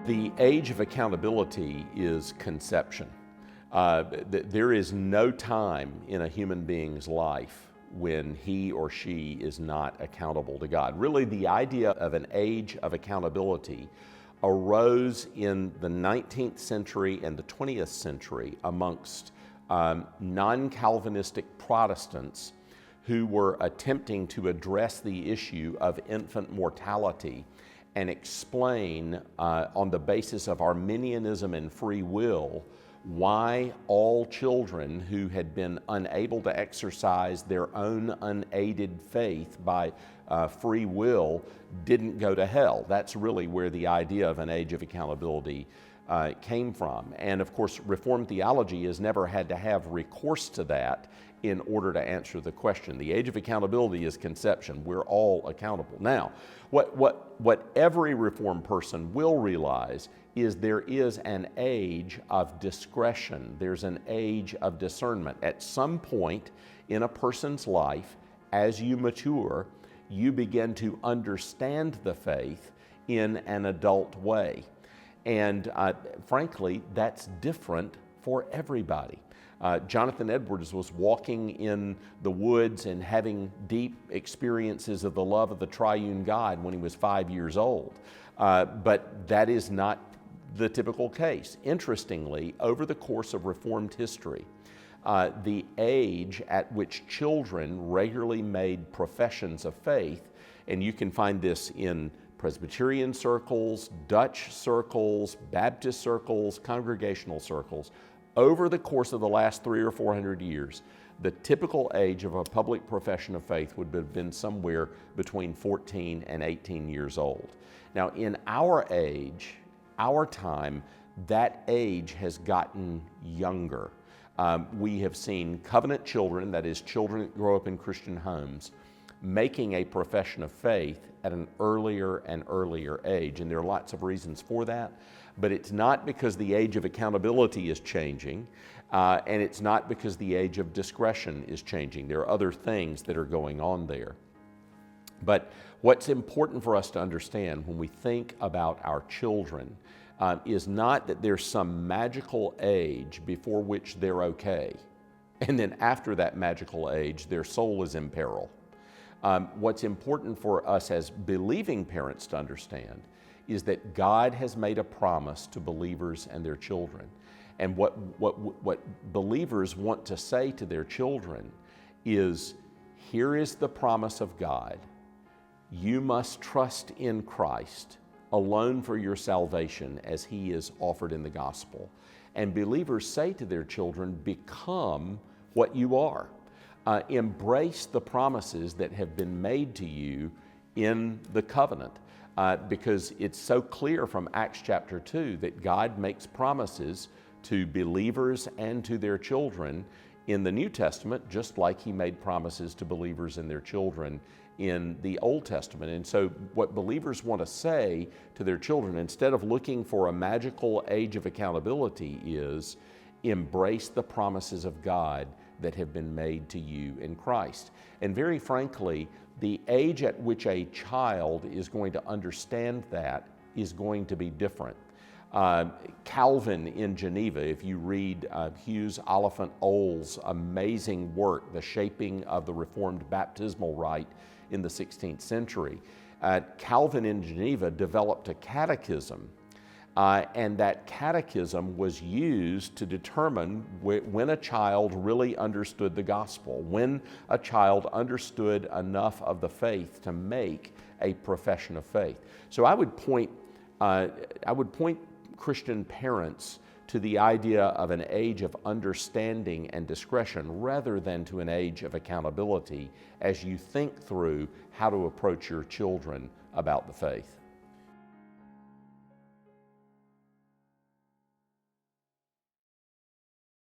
The age of accountability is conception. There is no time in a human being's life when he or she is not accountable to God. Really, the idea of an age of accountability arose in the 19th century and the 20th century amongst non-Calvinistic Protestants who were attempting to address the issue of infant mortality and explain on the basis of Arminianism and free will why all children who had been unable to exercise their own unaided faith by free will didn't go to hell. That's really where the idea of an age of accountability came from. And of course, Reformed theology has never had to have recourse to that in order to answer the question. The age of accountability is conception. We're all accountable. Now, what every Reformed person will realize is there is an age of discretion. There's an age of discernment. At some point in a person's life, as you mature, you begin to understand the faith in an adult way. And frankly, that's different for everybody. Jonathan Edwards was walking in the woods and having deep experiences of the love of the triune God when he was 5 years old. But that is not the typical case. Interestingly, over the course of Reformed history, the age at which children regularly made professions of faith, and you can find this in Presbyterian circles, Dutch circles, Baptist circles, congregational circles, over the course of the last 300 or 400 years, the typical age of a public profession of faith would have been somewhere between 14 and 18 years old. Now, in our age, our time, that age has gotten younger. We have seen covenant children, that is, children that grow up in Christian homes, making a profession of faith at an earlier and earlier age. And there are lots of reasons for that, but it's not because the age of accountability is changing, and it's not because the age of discretion is changing. There are other things that are going on there. But what's important for us to understand when we think about our children is not that there's some magical age before which they're okay, and then after that magical age, their soul is in peril. What's important for us as believing parents to understand is that God has made a promise to believers and their children. And what believers want to say to their children is, here is the promise of God. You must trust in Christ alone for your salvation as He is offered in the gospel. And believers say to their children, become what you are. Embrace the promises that have been made to you in the covenant, because it's so clear from Acts chapter 2 that God makes promises to believers and to their children in the New Testament, just like He made promises to believers and their children in the Old Testament. And so what believers want to say to their children, instead of looking for a magical age of accountability, is embrace the promises of God that have been made to you in Christ. And very frankly, the age at which a child is going to understand that is going to be different. Calvin in Geneva, if you read Hughes Oliphant Oll's amazing work, The Shaping of the Reformed Baptismal Rite in the 16th century, Calvin in Geneva developed a catechism, and that catechism was used to determine when a child really understood the gospel, when a child understood enough of the faith to make a profession of faith. So I would point Christian parents to the idea of an age of understanding and discretion rather than to an age of accountability as you think through how to approach your children about the faith.